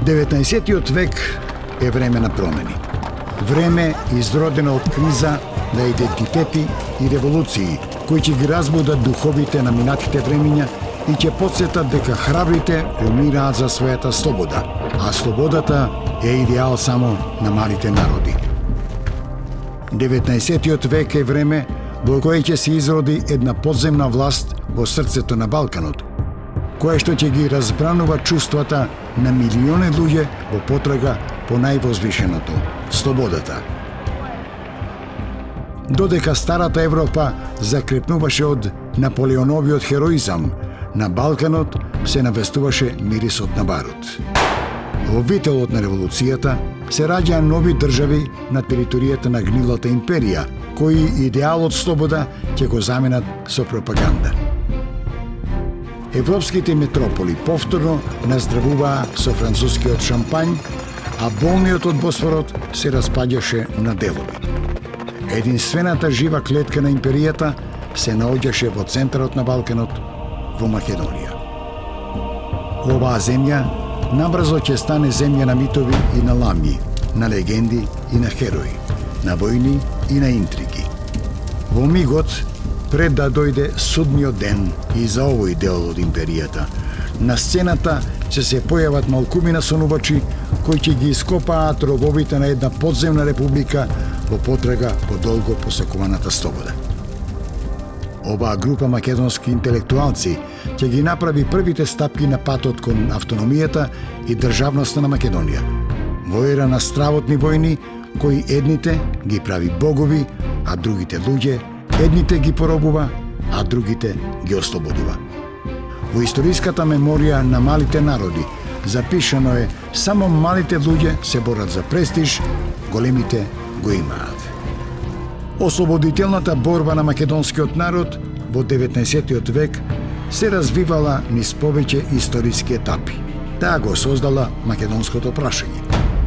19. век е време на промени. Време изродено од криза на идентитети и револуции, кои ќе ги разбудат духовите на минатите времиња и ќе потсетат дека храбрите умираат за својата слобода, а слободата е идеал само на малите народи. 19. век е време во кое ќе се изроди една подземна власт во срцето на Балканот, која што ќе ги разбранува чувствата на милиони луѓе во потрага по највозвишеното – слободата. Додека старата Европа закрепнуваше од Наполеоновиот хероизам, на Балканот се навестуваше мирисот на барут. Во вителот на револуцијата се раѓаа нови држави на територијата на гнилата империја, кои идеалот слобода ќе го заменат со пропаганда. Европските метрополи повторно наздравуваа со францускиот шампањ, а болниот од Босфорот се распаѓаше на делови. Единствената жива клетка на империјата се наоѓаше во центарот на Балканот, во Македонија. Оваа земја набрзо ќе стане земја на митови и на ламји, на легенди и на херои, на војни и на интриги. Во мигот, пред да дојде судниот ден и за овој дел од империјата, на сцената ќе се појават малкумина сонувачи кои ќе ги ископаат робовите на една подземна република во потрага по долго посакуваната слобода. Оваа група македонски интелектуалци ќе ги направи првите стапки на патот кон автономијата и државноста на Македонија, во ера на стравотни војни кои едните ги прави богови, а другите луѓе, едните ги поробува, а другите ги ослободува. Во историската меморија на малите народи запишано е само малите луѓе се борат за престиж, големите го имаат. Ослободителната борба на македонскиот народ во 19. век се развивала низ повеќе историски етапи. Таа го создала македонското прашање.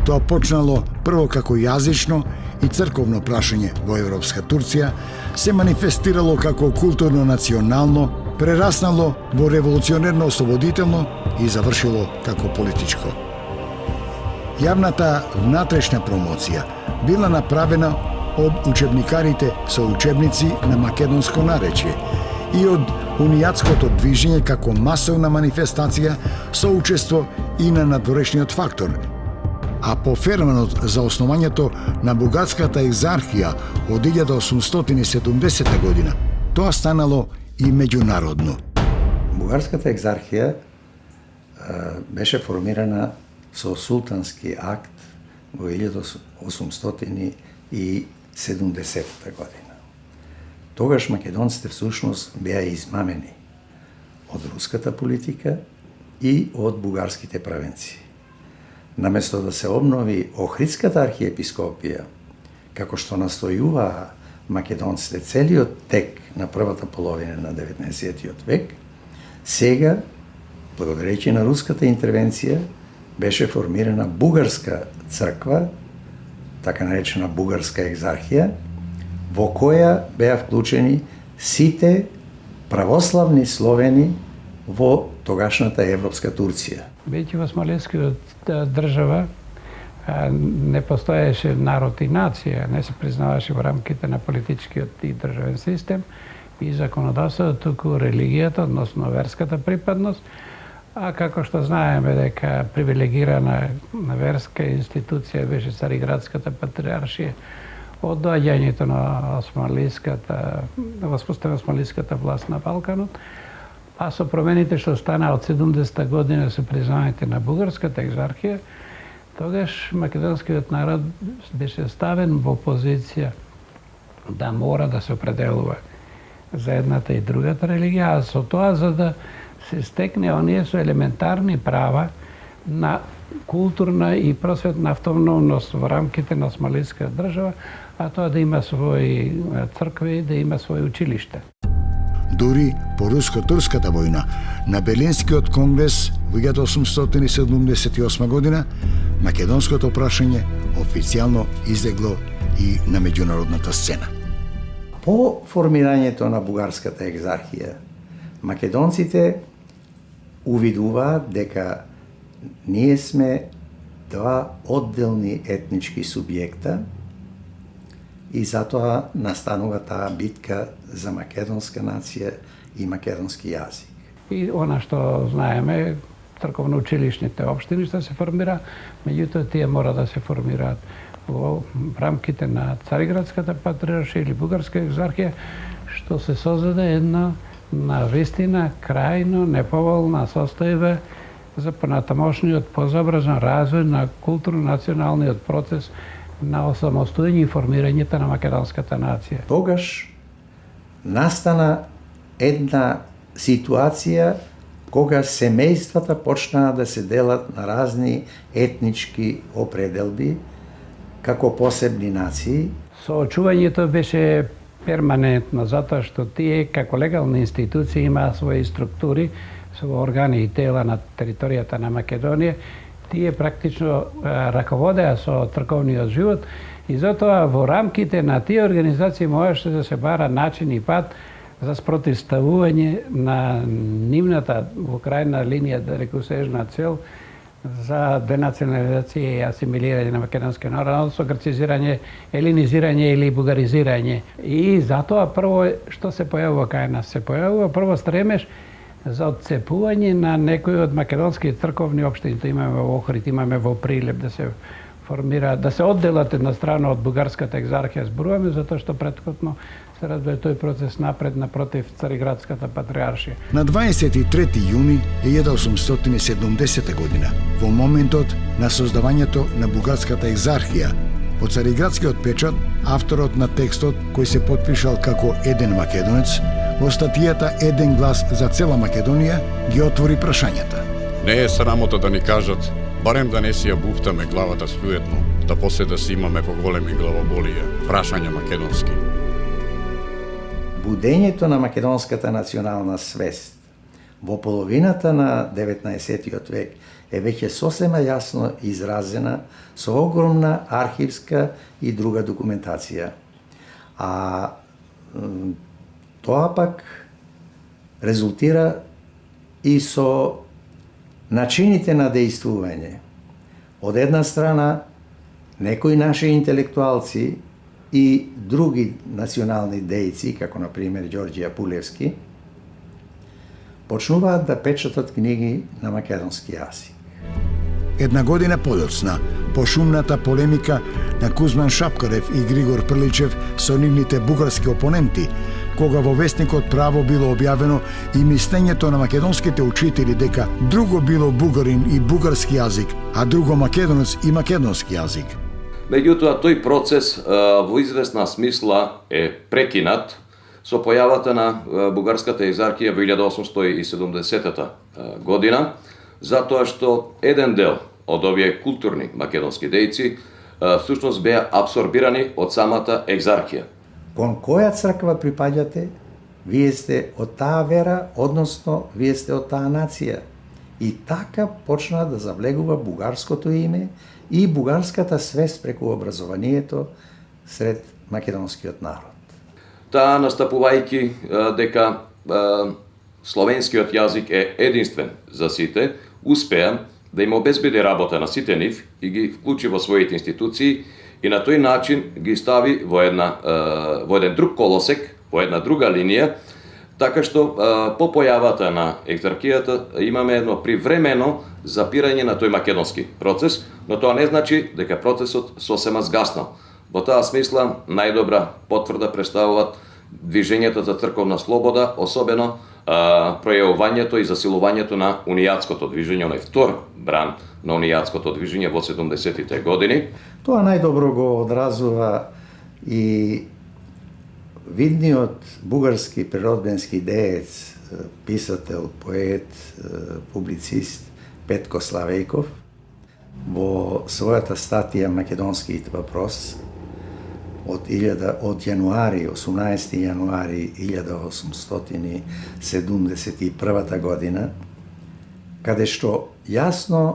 Тоа почнало прво како јазично и црковно прашање во европска Турција, се манифестирало како културно-национално, прераснало во револуционерно-ослободително и завршило како политичко. Јавната внатрешна промоција била направена од учебникарите со учебници на македонско наречје и од унијатското движење како масовна манифестација со учество и на надворешниот фактор, а по феноменот за основањето на бугарската екзархија од 1870 година, тоа станало и меѓународно. Бугарската екзархија беше формирана со султански акт во 1870 година. Тогаш македонците всушност беа измамени од руската политика и од бугарските правенци. Наместо да се обнови Охридската архиепископија, како што настојуваа македонците целиот тек на првата половина на 19. век, сега, благодарејќи на руската интервенција, беше формирана бугарска црква, така наречена бугарска екзархија, во која беа вклучени сите православни словени во тогашната европска Турција. Бидејќи во османлискиот држава не постоеше народ и нација, не се признаваше во рамките на политичкиот и државен систем и законодавството, туку религијата, односно верската припадност, а како што знаеме дека привилегирана верска институција беше Цариградската патриаршија од доаѓањето на воспоставена османлиската власт на Балканот, а со промените што стана од 70 година со признавањето на бугарската екзархија, тогаш македонскиот народ беше ставен во позиција да мора да се определува за едната и другата религија, а со тоа за да се стекне оние со елементарни права на културна и просветна автономност во рамките на османлиска држава, а тоа да има своји цркви, да има своји училишта. Дури по руско-турската војна на Берлинскиот конгрес во 1878 година, македонското прашање официјално излегло и на меѓународната сцена. По формирањето на бугарската екзархија, македонците увидуваат дека ние сме два одделни етнички субјекта и затоа настанува таа битка за македонска нација и македонски јазик. И она што знаеме, црковно-училишните општини што се формира, меѓутоа тие мора да се формираат во рамките на Цариградската патриаршија или Бугарска екзархија, што се создаде една навистина крајно неповолна состојба за понатамошниот позабразен развој на културно-националниот процес на осамостојање и формирањето на македонската нација. Тогаш настана една ситуација кога семејствата почнаа да се делат на разни етнички определби како посебни нации. Соочувањето беше перманентно, затоа што тие, како легални институции, имаа своји структури, со органи и тела на територијата на Македонија. Тие практично раководеа со црковниот живот и затоа во рамките на тие организации можеше да се бара начин и пат за спротивставување на нивната во крајна линија далекосежна цел за денационализација и асимилирање на македонскиот народ, со грцизирање, елинизирање или бугаризирање. И затоа прво што се појавува кај нас? Се појавува прво стремеж за отцепување на некои од македонски црковни општини. Имаме во Охрид, имаме во Прилеп да се формираат, да се одделат една страна од бугарската екзархија, зборуваме затоа што претходно се развива тој процес напред напротив Цариградската патриаршија. На 23 јуни 1870 година, во моментот на создавањето на бугарската екзархија, во Цариградскиот печат, авторот на текстот, кој се потпишал како еден македонец, во статијата "Еден глас за цела Македонија" ги отвори прашањата. Не е срамота да ни кажат, барем да не си ја буфтаме главата суетно, да после да си имаме поголеми главоболија. Прашања македонски. Будењето на македонската национална свест во половината на 19. век е веќе сосема јасно изразена со огромна архивска и друга документација. А тоа пак резултира и со начините на дејствување. Од една страна, некои наши интелектуалци и други национални дејци, како на пример Ѓорѓе Апулевски, почнуваат да печатат книги на македонски јазик. Една година подоцна, по шумната полемика на Кузман Шапкарев и Григор Прличев со нивните бугарски опоненти, кога во вестникот Право било објавено и мислењето на македонските учители дека друго било бугарин и бугарски јазик, а друго македонец и македонски јазик. Меѓутоа, тој процес во известна смисла е прекинат со појавата на бугарската екзархија во 1870 година, затоа што еден дел од овие културни македонски дејци всушност беа абсорбирани од самата екзархија. Кон која црква припаѓате? Вие сте од таа вера, односно вие сте од таа нација. И така почна да завлегува бугарското име и бугарската свест преку образованието сред македонскиот народ. Таа настапувајќи дека словенскиот јазик е единствен за сите, успеа да им обезбеди работа на сите нив и ги вклучи во своите институции и на тој начин ги стави во еден друг колосек, во една друга линија, така што по појавата на екзархијата имаме едно привремено запирање на тој македонски процес, но тоа не значи дека процесот сосема згаснал. Во таа смисла најдобра потврда представуваат движењето за црковна слобода, особено пројавувањето и засилувањето на унијатското движење, оној втор бран на унијатското движење во 70-тите години. Тоа најдобро го одразува и видниот бугарски природбенски деец, писател, поет, публицист Петко Славејков во својата статија "Македонскиот въпрос" од 18 јануари 1871 година, каде што јасно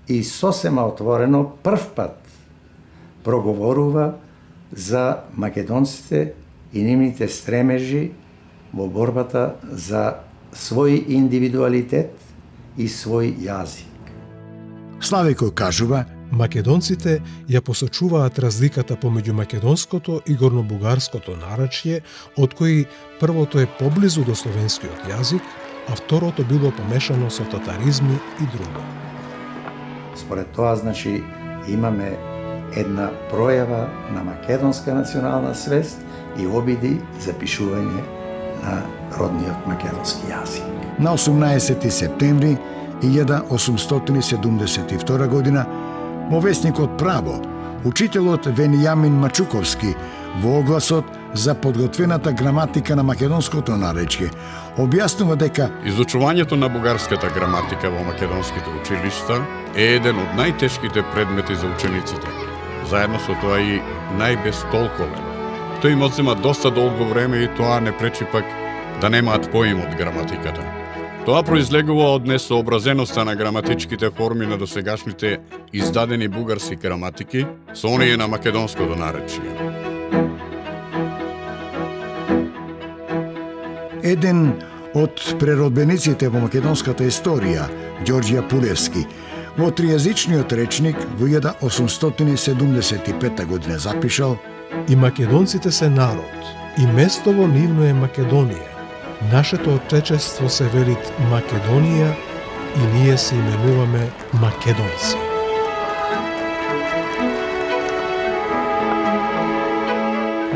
и сосема отворено првпат проговорува за македонците и нивните стремежи во борбата за свој индивидуалитет и свој јазик. Славејко кажува Македонците ја посочуваат разликата помеѓу македонското и горнобугарското наречје, од кои првото е поблизу до словенскиот јазик, а второто било помешано со татаризми и друго. Според тоа, значи, имаме една пројава на македонска национална свест и обиди за пишување на родниот македонски јазик. На 18 септември 1872 година во весникот Право, учителот Венијамин Мачуковски во огласот за подготвената граматика на македонското наречје објаснува дека Изучувањето на бугарската граматика во македонските училишта е еден од најтешките предмети за учениците. Заедно со тоа и најбестолковен. Тој им одзема доста долго време и тоа не пречи пак да немаат поим од граматиката. Тоа произлегува од несообразеноста на граматичките форми на досегашните издадени бугарски граматики со оние на македонското наречје. еден од преродбениците во македонската историја, Ѓорѓе Пулевски, во тријазичниот речник во 1875 година запишал: И македонците се народ, и местово нивно е Македонија. Нашето отечество се велит Македонија и ние се именуваме македонци.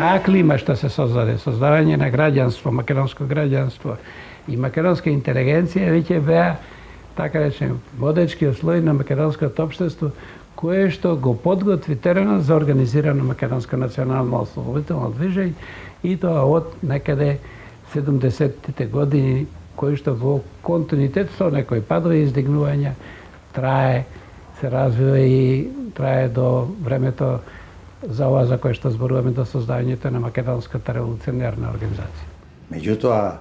Таа клима што се создаде, создавање на граѓанство, македонско граѓанство и македонска интелигенција веќе беа, така речем, водечкиот слој на македонското општество, кое што го подготви теренот за организирано македонско национално ослободително движење и тоа од некаде 70-тите години, кој што во континуитет со некои падови и издигнувања трае, се развива и трае до времето за ова за кое што зборуваме, до создавањето на македонската револуционерна организација. Меѓутоа,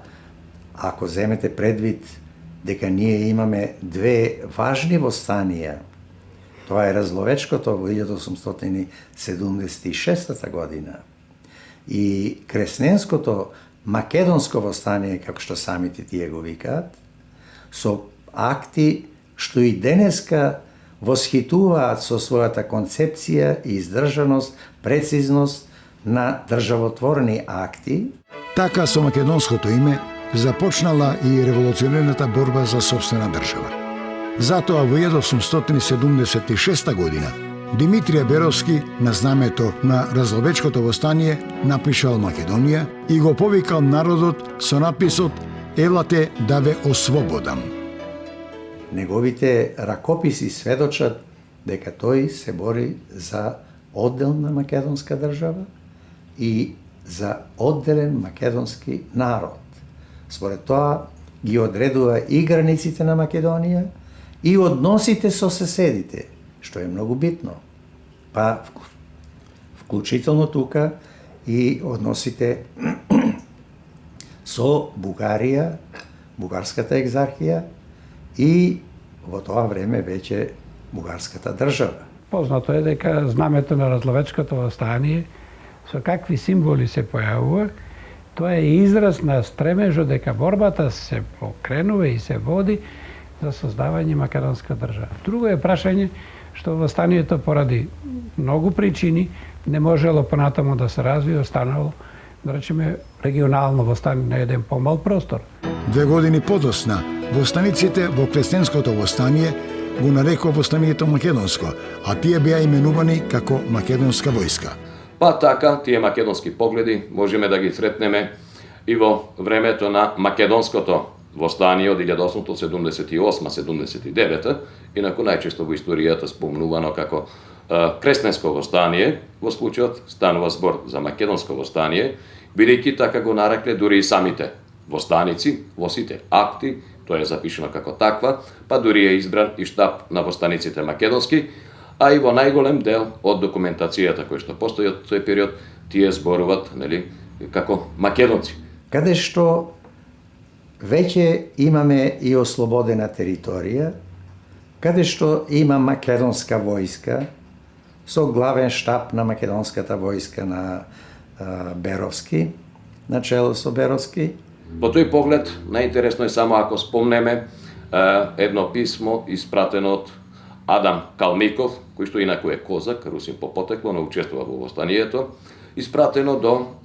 ако земете предвид дека ние имаме две важни востанија, тоа е Разловечкото во 1876 година и Кресненското македонско востание, како што самите тие го викаат, со акти што и денеска восхитуваат со својата концепција и издржаност, прецизност на државотворни акти. Така со македонското име започнала и револуционерната борба за собствена држава. Затоа во 1876 година Димитрije Беровски на знамето на Разловечкото востание напишал Македонија и го повикал народот со написот "Елате да ве ослободам". Неговите ракописи сведочат дека тој се бори за одделна македонска држава и за одделен македонски народ. Според тоа ги одредува и границите на Македонија и односите со соседите, што е многу битно. Па вклучително тука и односите со Бугарија, бугарската екзархија и во тоа време веќе бугарската држава. Познато е дека знамето на Разловечкото востание со какви символи се појавува, тоа е израз на стремежот дека борбата се покренува и се води за создавање македонска држава. Друго е прашање што востанието поради многу причини не можело понатаму да се развие, останало, да речеме, регионално востание на еден помал простор. 2 години подосна, востаниците во Кресненското востание го нарекува востанието македонско, а тие беа именувани како македонска војска. Па така, тие македонски погледи можеме да ги сретнеме и во времето на македонското востание од 1878-79, инаку најчесто во историјата спомнувано како Кресненско востание, во случајот станува збор за македонско востание, бидејќи така го нарекле дури и самите востаници во сите акти, тоа е запишено како таква, па дури е избран и штаб на востаниците македонски, а и во најголем дел од документацијата која што постои од тој период, тие зборуваат, нели, како македонци. Каде што веќе имаме и ослободена територија, каде што има македонска војска, со главен штаб на македонската војска на Беровски, начело со Беровски. Во тој поглед, најинтересно е само ако спомнеме едно писмо испратено од Адам Калмиков, кој што инаку е козак, русин по потекло, но учествува во востанието, испратено до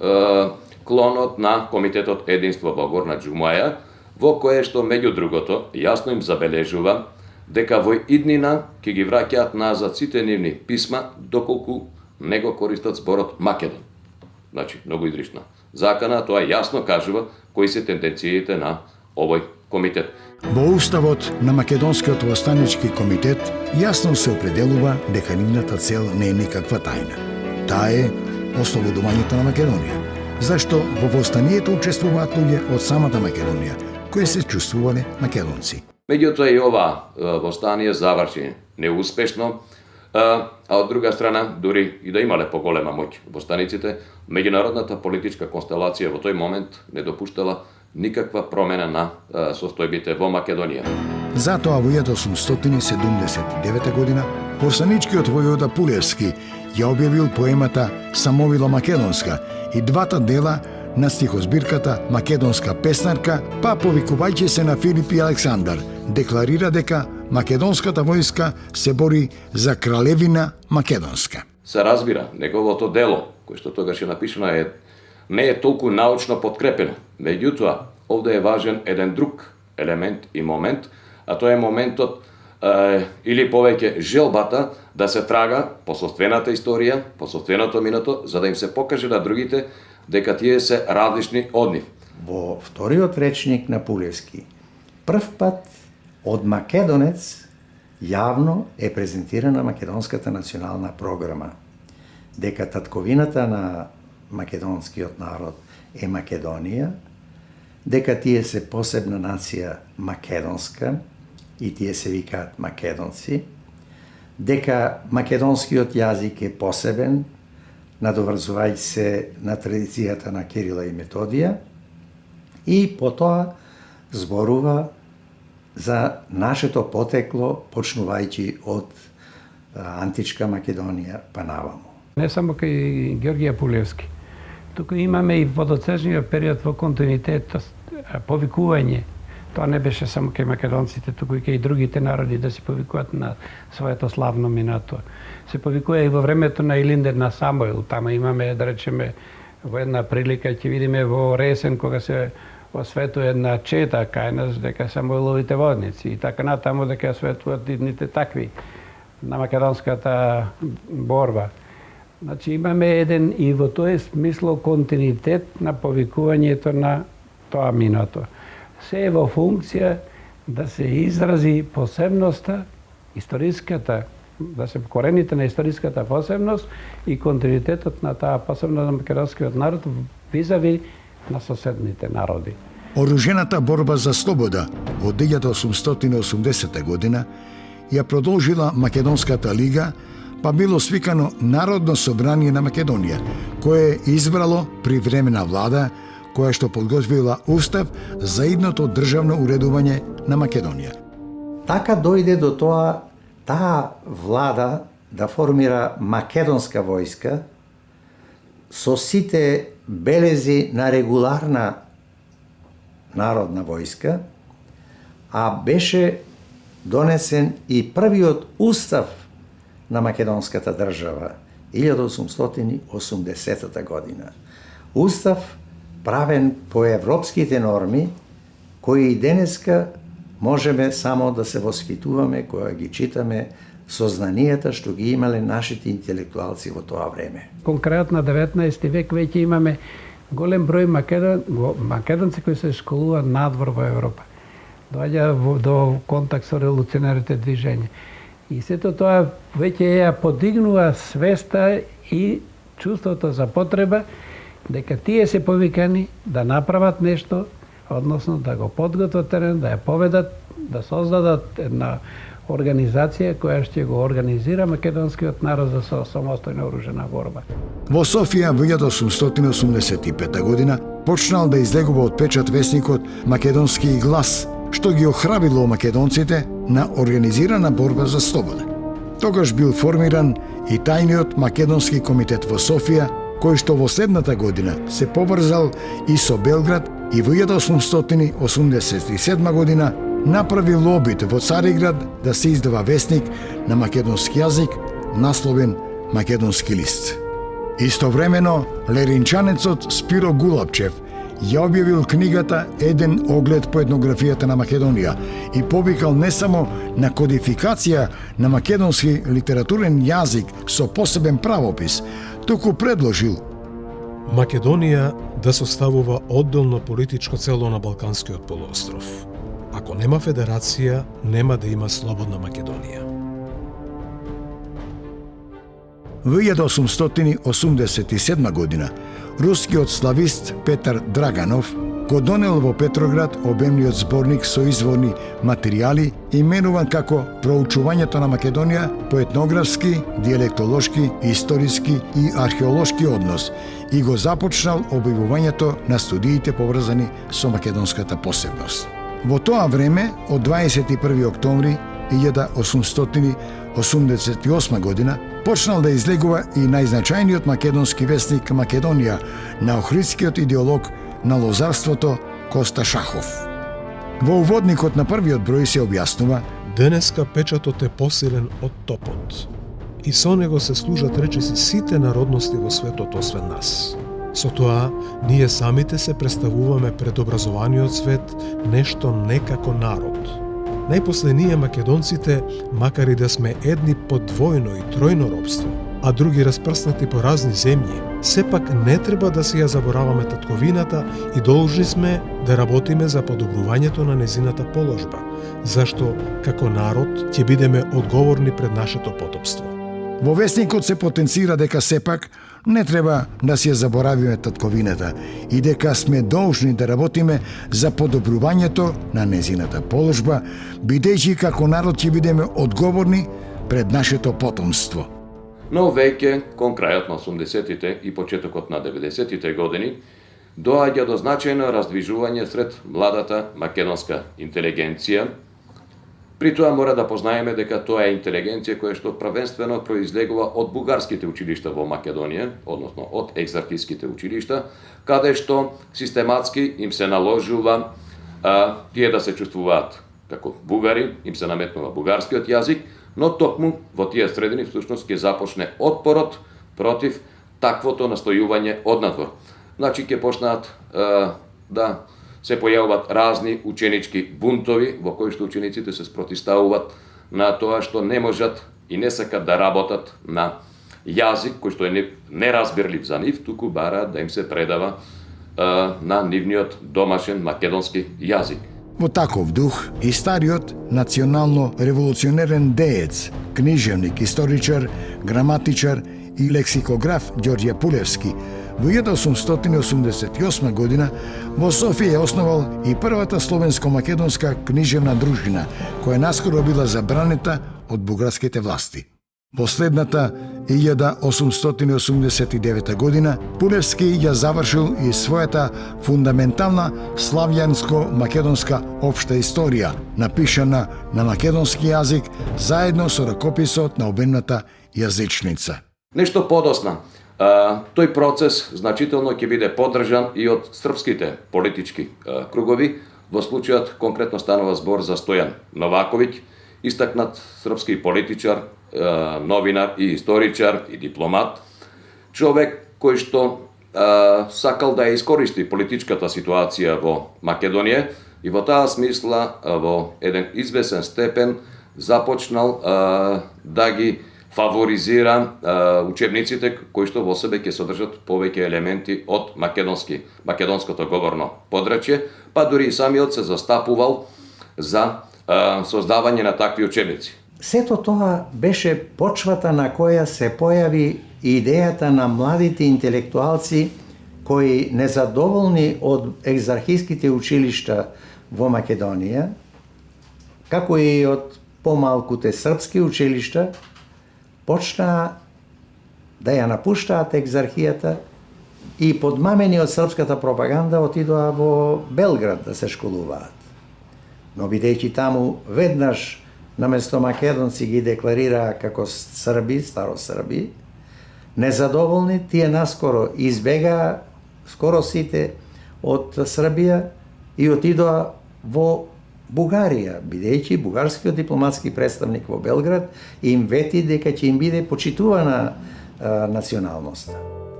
клонот на Комитетот Единство Богор на Џумаја, во кое што меѓу другото јасно им забележува дека во иднина ќе ги враќаат назад сите нивни писма доколку не го користат зборот Македон. Значи, многу изрична закана, тоа јасно кажува кои се тенденциите на овој комитет. Во уставот на Македонскиот востанички комитет јасно се определува дека нивната цел не е никаква тајна. Таа е ослободувањето на Македонија, зашто во востанието учествуваат луѓе од самата Македонија, кои се чувствувале македонци. Меѓутоа и ова востание заврши неуспешно, а од друга страна, дури и да имале поголема моќ востаниците, меѓународната политичка констелација во тој момент не допуштала никаква промена на состојбите во Македонија. Затоа во 1879 година востаничкиот војвода Пулевски ја објавил поемата Самовила Македонска и двата дела на стихозбирката Македонска песнарка, па повикувајќи се на Филип и Александар, декларира дека македонската војска се бори за кралевина Македонска. Се разбира, неговото дело, кој што тогаш е напишано, не е толку научно подкрепено. Меѓутоа, овде е важен еден друг елемент и момент, а тоа е моментот или повеќе желбата да се трага по собствената историја, по собственото минато, за да им се покаже на другите дека тие се различни од нив. Во вториот речник на Пулевски, прв пат од македонец јавно е презентирана македонската национална програма, дека татковината на македонскиот народ е Македонија, дека тие се посебна нација македонска и тие се викаат македонци, дека македонскиот јазик е посебен, надоврзувајќи се на традицијата на Кирила и Методија, и потоа зборува за нашето потекло, почнувајќи од античка Македонија па наваму. Не само кај Георгија Пулевски, туку имаме и водоцежниот период во континуитет, повикување. Тоа не беше само кај македонците, туку и кај другите народи да се повикуваат на своето славно минато. Се повикува и во времето на Илиндер на Самуил. Тама имаме, да речеме, во една прилика ќе видиме во Ресен кога се осветува една чета кај нас дека Самуиловите водници и така натаму дека осветуваат идните такви на македонската борба. Значи имаме еден и во тој смисло континуитет на повикувањето на тоа минато. Се е во функција да се изрази посебноста, историската, да се корените на историската посебност и континуитетот на таа посебност на македонскиот народ визави на соседните народи. Оружената борба за слобода од 1880 година ја продолжила Македонската лига, па било свикано Народно собрание на Македонија, кое избрало привремена влада која што подготвила устав за идното државно уредување на Македонија. Така дојде до тоа таа влада да формира македонска војска со сите белези на регуларна народна војска, а беше донесен и првиот устав на македонската држава 1880 година. Устав правен по европските норми, кои и денеска можеме само да се воспитуваме кога ги читаме сознанијата што ги имале нашите интелектуалци во тоа време. Конкретно на 19 век веќе имаме голем број македонци кои се школуваат надвор во Европа. Доаѓа до контакт со револуционерите движење. И сето тоа веќе ја подигнува свеста и чувството за потреба дека тие се повикани да направат нешто, односно да го подготват терен, да ја поведат, да создадат една организација која ќе го организира македонскиот народ за самостојна оружена борба. Во Софија во 1885 година почнал да излегува од печат весникот Македонски глас, што ги охрабило македонците на организирана борба за слобода. Тогаш бил формиран и тајниот Македонски комитет во Софија, кој што во следната година се поврзал и со Белград и во 1887 година направи лобит во Цариград да се издава весник на македонски јазик насловен Македонски лист. Истовремено, леринчанецот Спиро Гулапчев ја објавил книгата Еден оглед по етнографијата на Македонија и повикал не само на кодификација на македонски литературен јазик со посебен правопис, туку предложил Македонија да составува одделно политичко цело на Балканскиот полуостров. Ако нема федерација, нема да има слободна Македонија. Во 1887 година, рускиот славист Петар Драганов го донел во Петроград обемниот зборник со изворни материјали, именуван како Проучувањето на Македонија по етнографски, диалектолошки, историски и археолошки однос и го започнал објавувањето на студиите поврзани со македонската посебност. Во тоа време, од 21. октомври 1888 година, почнал да излегува и најзначајниот македонски вестник Македонија на охридскиот идеолог на лозарството Коста Шахов. Во уводникот на првиот број се објаснува: Денеска печатот е посилен од топот и со него се служат речиси сите народности во светот освен нас. Со тоа, ние самите се представуваме пред образованиот свет нешто не како народ. Најпосле ние македонците, макар и да сме едни по двојно и тројно робство, а други распрснати по разни земји, сепак не треба да си ја забораваме татковината и должни сме да работиме за подобрувањето на незината положба, зашто како народ ќе бидеме одговорни пред нашето потопство. Во вестникот се потенцира дека сепак не треба да си ја заборавиме татковината и дека сме должни да работиме за подобрувањето на незината положба, бидејќи како народ ќе бидеме одговорни пред нашето потомство. Но веќе, кон крајот на 80-тите и почетокот на 90-тите години, доаѓа до значајно раздвижување сред младата македонска интелигенција. При тоа мора да познаеме дека тоа е интелигенција која што првенствено произлегува од бугарските училишта во Македонија, односно од екзархиските училишта, каде што систематски им се наложува тие да се чувствуваат како бугари, им се наметнува бугарскиот јазик, но токму во тие средини всушност ќе започне отпорот против таквото настојување однадвор. Значи ќе почнат да се појавуваат разни ученички бунтови во кои што учениците се спротиставуваат на тоа што не можат и не сакат да работат на јазик кој што е неразбирлив за нив, туку бараат да им се предава на нивниот домашен македонски јазик. Во таков дух и стариот национално-револуционерен деец, книжевник, историчар, граматичар и лексикограф Ѓорѓе Пулевски во 1888 година во Софија е основал и првата словенско-македонска книжевна дружина, која наскоро била забранета од бугарските власти. Во следната 1889 година Пулевски ја завршил и својата фундаментална славјанско-македонска општа историја, напишана на македонски јазик заедно со ракописот на обемната јазичница. Нешто подосна, тој процес значително ќе биде поддржан и од српските политички кругови. Во случајот конкретно станува збор за Стојан Новаковиќ, истакнат српски политичар, новинар и историчар и дипломат, човек кој што сакал да ја искористи политичката ситуација во Македонија и во таа смисла во еден извесен степен започнал да ги фаворизира учебниците кои што во себе ќе содржат повеќе елементи од македонското говорно подрачје, па дури и самиот се застапувал за создавање на такви учебници. Сето тоа беше почвата на која се појави идејата на младите интелектуалци кои, незадоволни од екзархиските училишта во Македонија, како и од помалкуте српски училишта, почнаа да ја напуштаат екзархијата и подмамени од српската пропаганда отидоа во Белград да се школуваат. Но бидејќи таму веднаш наместо македонци ги декларираа како срби, старосрби, незадоволни, тие наскоро избегаа скоро сите од Србија и отидоа во Бугарија, бидејќи бугарскиот дипломатски представник во Белград им вети дека ќе им биде почитувана националноста.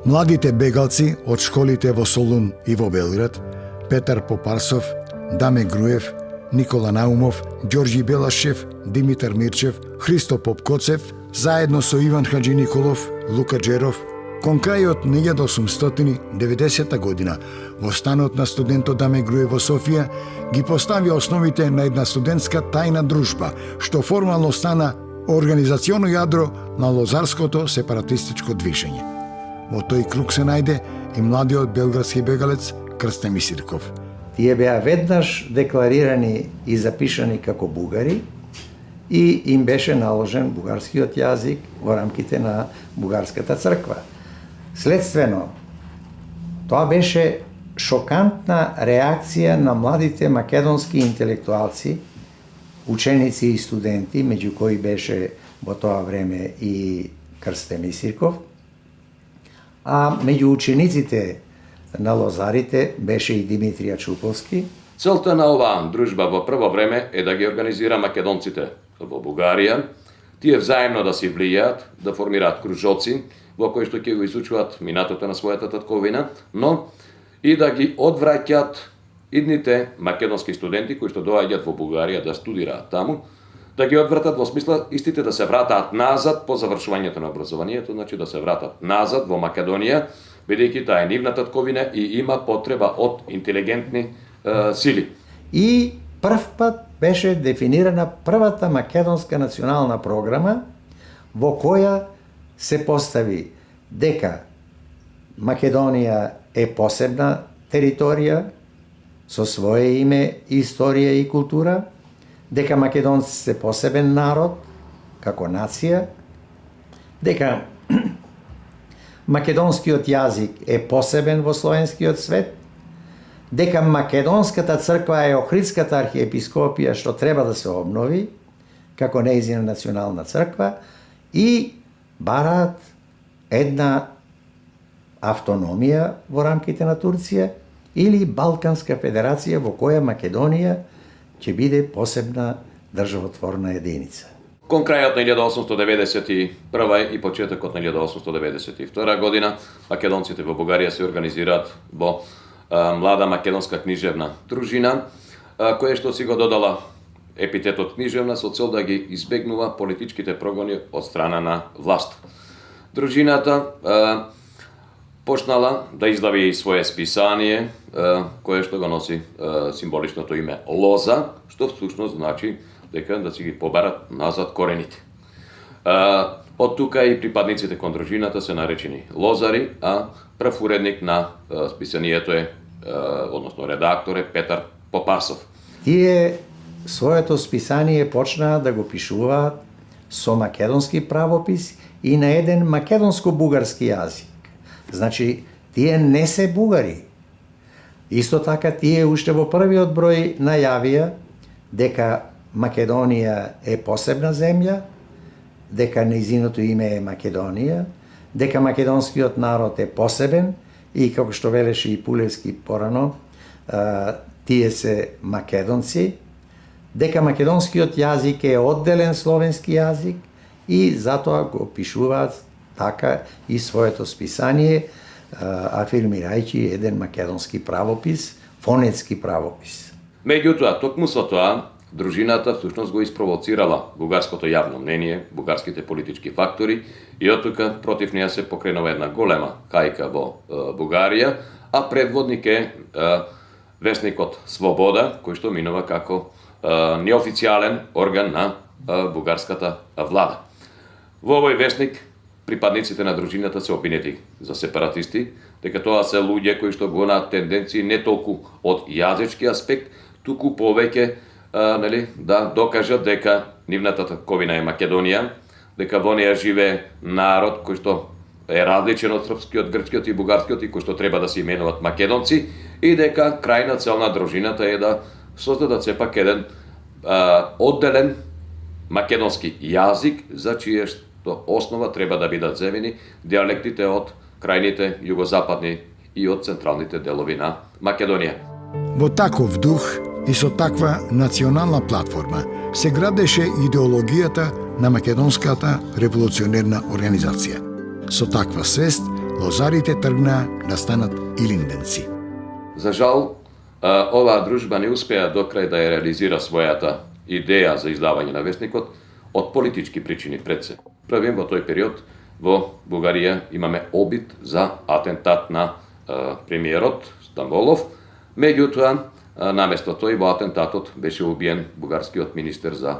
Младите бегалци од школите во Солун и во Белград, Петар Попарсов, Даме Груев, Никола Наумов, Ѓорѓи Белашев, Димитар Мирчев, Христо Попкоцев, заедно со Иван Хаджи Николов, Лука Джеров, кон крајот на 1890 година во станот на студентот Даме Груев во Софија ги постави основите на една студентска тајна дружба, што формално стана организационо јадро на лозарското сепаратистичко движење. Во тој круг се најде и младиот белградски бегалец Крстен Мисирков. Тие беа веднаш декларирани и запишани како бугари и им беше наложен бугарскиот јазик во рамките на бугарската црква. Следствено, тоа беше шокантна реакција на младите македонски интелектуалци, ученици и студенти, меѓу кои беше во тоа време и Крстен Мисирков, а меѓу учениците на лозарите беше и Димитрија Чуповски. Целта на оваа дружба во прво време е да ги организира македонците во Бугарија, тие взаемно да си влијаат, да формираат кружоци во кои што ќе го изучуваат минатото на својата татковина, но и да ги одвраќаат идните македонски студенти кои што доаѓаат во Бугарија да студираат таму, да ги одвратат во смисла истите да се вратаат назад по завршувањето на образованието, значи да се вратат назад во Македонија, бидејќи таа е нивна татковина и има потреба од интелигентни сили. И прв пат беше дефинирана првата македонска национална програма во која се постави дека Македонија е посебна територија со свое име, историја и култура, дека македонци се посебен народ како нација, дека македонскиот јазик е посебен во словенскиот свет, дека македонската црква е Охридската архиепископија што треба да се обнови како нејзина национална црква и бараат една автономија во рамките на Турција или Балканска федерација во која Македонија ќе биде посебна државотворна единица. Кон крајот на 1891 и почетокот на 1892 година македонците во Бугарија се организираат во млада македонска книжевна дружина, која што си го додала епитетот книжевна со цел да ги избегнува политичките прогони од страна на власт. Дружината почнала да издави и свое списание, кое што го носи символичното име Лоза, што всушност значи дека да си ги побарат назад корените. Од тука и припадниците кон дружината се наречени лозари, а прв уредник на списанието е, односно редактор е Петар Попарсов. Тие своето списание почнаа да го пишуваат со македонски правопис и на еден македонско-бугарски јазик. Значи, тие не се бугари. Исто така, тие уште во првиот број најавија дека Македонија е посебна земја, дека нејзиното име е Македонија, дека македонскиот народ е посебен и, како што велеше и Пулевски порано, тие се македонци, дека македонскиот јазик е одделен словенски јазик и затоа го пишуваат така и своето списание, афирмирајќи еден македонски правопис, фонетски правопис. Меѓутоа, токму со тоа, дружината всушност го испровоцирала бугарското јавно мнение, бугарските политички фактори и од тука против неја се покренува една голема хајка во Бугарија, а предводник е весникот Свобода, кој што минува како неофицијален орган на бугарската влада. Во овој весник припадниците на дружината се обвинети за сепаратисти, дека тоа се луѓе кои што го имаат тенденции не толку од јазички аспект, туку повеќе да докажат дека нивната татковина е Македонија, дека во неја живее народ кој што е различен од српскиот, грчкиот и бугарскиот и кој што треба да се именуваат македонци и дека крајна цел на дружината е да создадат сепак еден одделен македонски јазик за чије основа треба да бидат земени диалектите од крајните југозападни и од централните делови на Македонија. Во таков дух И со таква национална платформа се градеше идеологијата на Македонската револуционерна организација. Со таква свест, лозарите тргнаа да станат илинденци. За жал, оваа дружба не успеа до крај да ја реализира својата идеја за издавање на весникот од политички причини пред се. Првим во тој период во Бугарија имаме обид за атентат на премиерот Стамболов. Меѓутоа, наместо тој во атентатот беше убиен бугарскиот министер за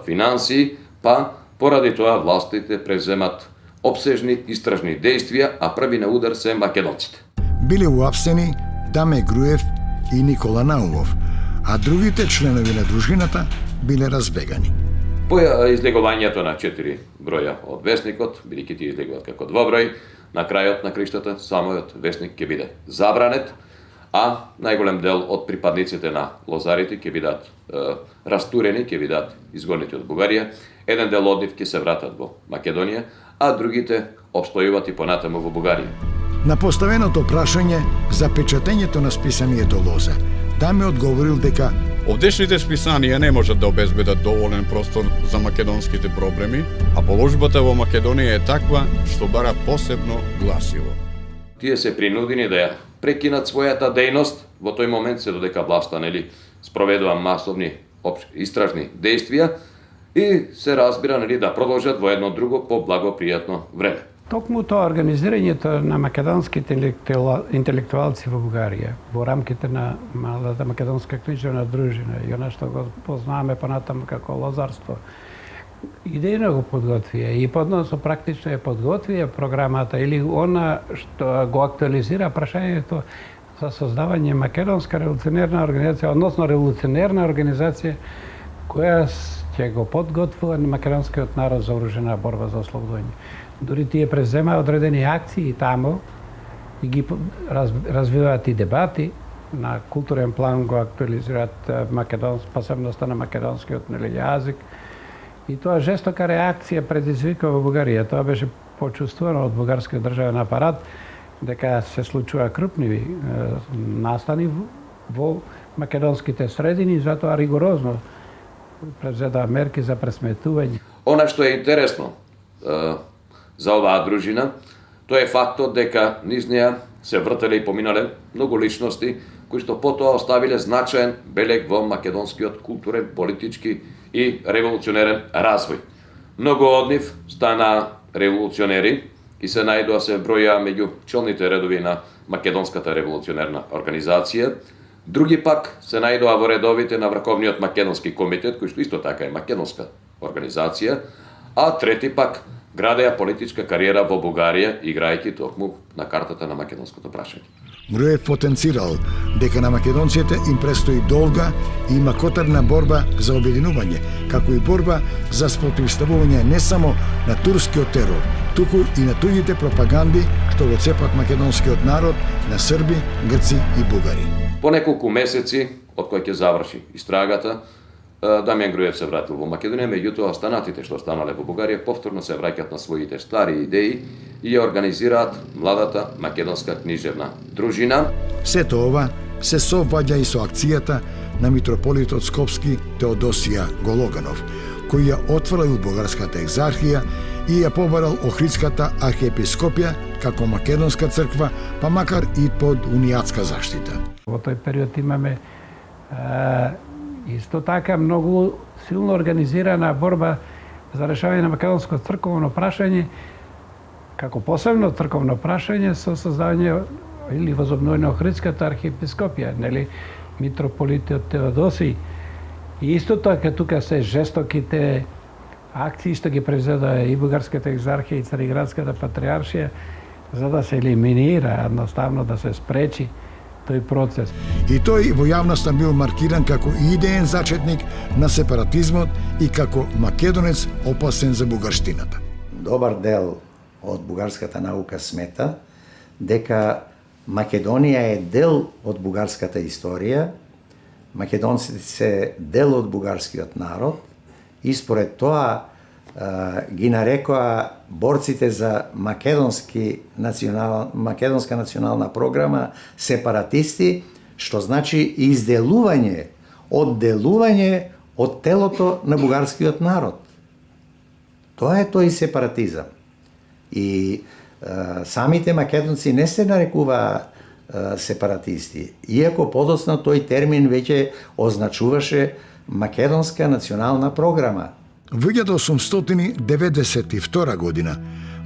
финансии, па поради тоа властите преземат обсежни истражни действија, а први на удар се македонците. Биле уапсени Даме Груев и Никола Наумов, а другите членови на дружината биле разбегани. По излегувањето на 4 броја од весникот, бидејќи тие излегуваат како двоброј, на крајот на криштата самиот весник ќе биде забранет, а најголем дел од припадниците на лозарите ќе бидат растурени, ќе бидат изгонети од Бугарија. Еден дел од нив ќе се вратат во Македонија, а другите обстојуват и понатаму во Бугарија. На поставеното прашање за печатењето на списанието Лоза, Даме одговорил дека Овдешните списанија не можат да обезбедат доволен простор за македонските проблеми, а положбата во Македонија е таква што бара посебно гласило. Тие се принудени да ја прекинат својата дејност во тој момент се додека власта спроведува масовни истражни действија и се разбира да продолжат во едно друго поблагопријатно време. Токму тоа организирањето на македонските интелектуалци во Бугарија во рамките на малата македонска книжевна дружина и она што го познаваме понатаму како лозарство, идејно го подготвија и подносно практично ја подготвија програмата или она што го актуализира прашањето за создавање македонска револуционерна организација, односно револуционерна организација која ќе го подготвува македонскиот народ за оружена борба за ослободување. Дури тие преземаа одредени акции таму и ги развиваат и дебати на културен план, го актуализираат посебноста на македонскиот јазик. И тоа жестока реакција предизвика во Бугарија. Тоа беше почувствувано од бугарскиот државен апарат дека се случува крупни настани во македонските средини, затоа ригорозно презеда мерки за пресметување. Она што е интересно за оваа дружина, тоа е фактот дека низ неа се вртеле и поминале многу личности кои што потоа оставиле значаен белег во македонскиот културен, политички и револуционерен развој. Многу од нив стана револуционери и се најдоа се броја меѓу челните редови на Македонската револуционерна организација. Други пак се најдоа во редовите на Врховниот македонски комитет, кој што исто така е македонска организација, а трети пак градеа политичка кариера во Бугарија, играјќи токму на картата на македонското прашање. Груев потенцирал дека на македонците им престои долга и макотарна борба за обединување, како и борба за спротивставување не само на турскиот терор, туку и на туѓите пропаганди што го цепат македонскиот народ на срби, грци и бугари. По неколку месеци, од кој ќе заврши истрагата, Дамјан Груев се вратил во Македонија, меѓутоа останатите што останале во Бугарија повторно се враќаат на своите стари идеи и ја организираат младата македонска книжевна дружина. Сето ова се совпаѓа и со акцијата на митрополитот Скопски Теодосија Гологанов, кој ја отворил Бугарската екзархија и ја побарал Охридската архиепископија како македонска црква, па макар и под унијатска заштита. Во тој период имаме исто така многу силно организирана борба за решавање на македонско црковно прашање, како посебно црковно прашање со создавање или возобновување на Охридската архиепископија, нели митрополитот Теодосиј. И исто така тука се жестоките акции што ги превзеда и Бугарската екзархија и Цариградската патриаршија за да се елиминира, едноставно да се спречи тој процес. И тој во јавноста бил маркиран како идеен зачетник на сепаратизмот и како македонец опасен за бугарштината. Добар дел од бугарската наука смета дека Македонија е дел од бугарската историја, македонците се дел од бугарскиот народ и според тоа ги нарекоа борците за македонска национална програма сепаратисти, што значи изделување одделување од телото на бугарскиот народ. Тоа е тој сепаратизам. И самите македонци не се нарекуваа сепаратисти, иако подоцна тој термин веќе означуваше македонска национална програма. Во 1892 година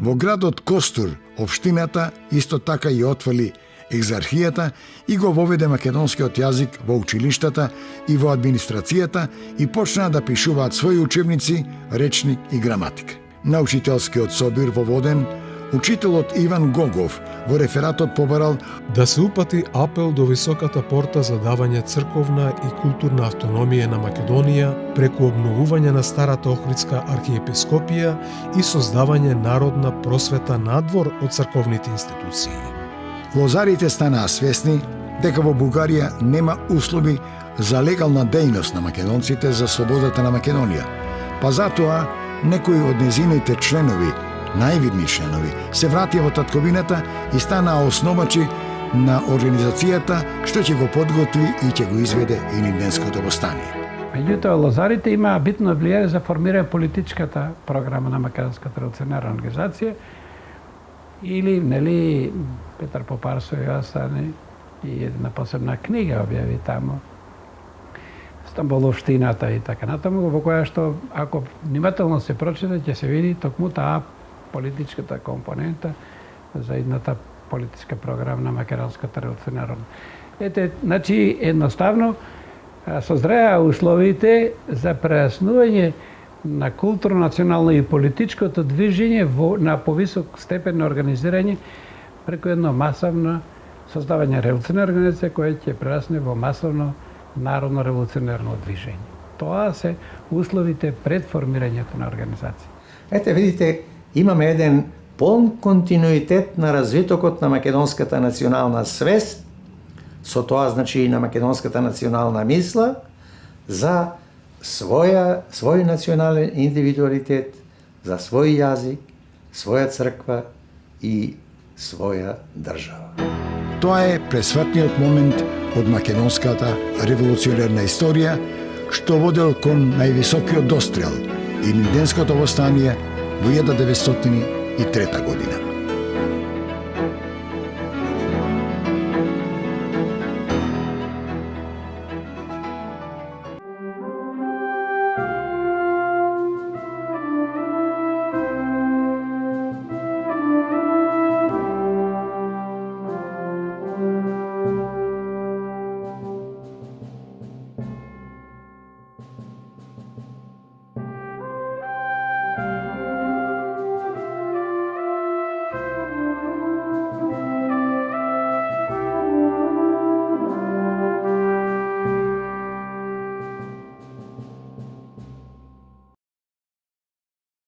во градот Костур, општината исто така и отвали екзархијата и го воведе македонскиот јазик во училиштата и во администрацијата и почнаа да пишуваат своји учебници, речник и граматика. На учителскиот собир во Воден, учителот Иван Гогов во рефератот побарал да се упати апел до високата порта за давање црковна и културна автономија на Македонија преку обновување на старата Охридска архиепископија и создавање народна просвета надвор од црковните институции. лозарите станаа свесни дека во Бугарија нема услови за легална дејност на македонците за слободата на Македонија, па затоа некои од незините членови, највидни членови, се вратија во татковината и станаа основачи на организацијата што ќе го подготви и ќе го изведе Илинденското востание. Меѓутоа, лозарите имаа битно влијание за формирање политичката програма на Македонската револуционарна организација или, нели, Петар Попарсо и остани и една посебна книга објави таму, Стамболовштината и така натаму, во која што, ако внимателно се прочита, ќе се види токму таа политичката компонента за едната политичка програма на Македонската револуционарна. Ете, значи, едноставно, созреа условите за прејаснување на културно, национално и политичкото движење на повисок степен на организирање преку едно масовно создавање револуционарна организација која ќе прерасне во масовно народно револуционарно движење. Тоа се условите пред формирањето на организација. Ете, видите, имаме еден полн континуитет на развитокот на македонската национална свест, со тоа значи и на македонската национална мисла, за свој национален индивидуалитет, за свој јазик, своја црква и своја држава. Тоа е пресватниот момент од македонската револуционерна историја, што водел кон највисокиот дострел, Илинденското востание во 1903 година.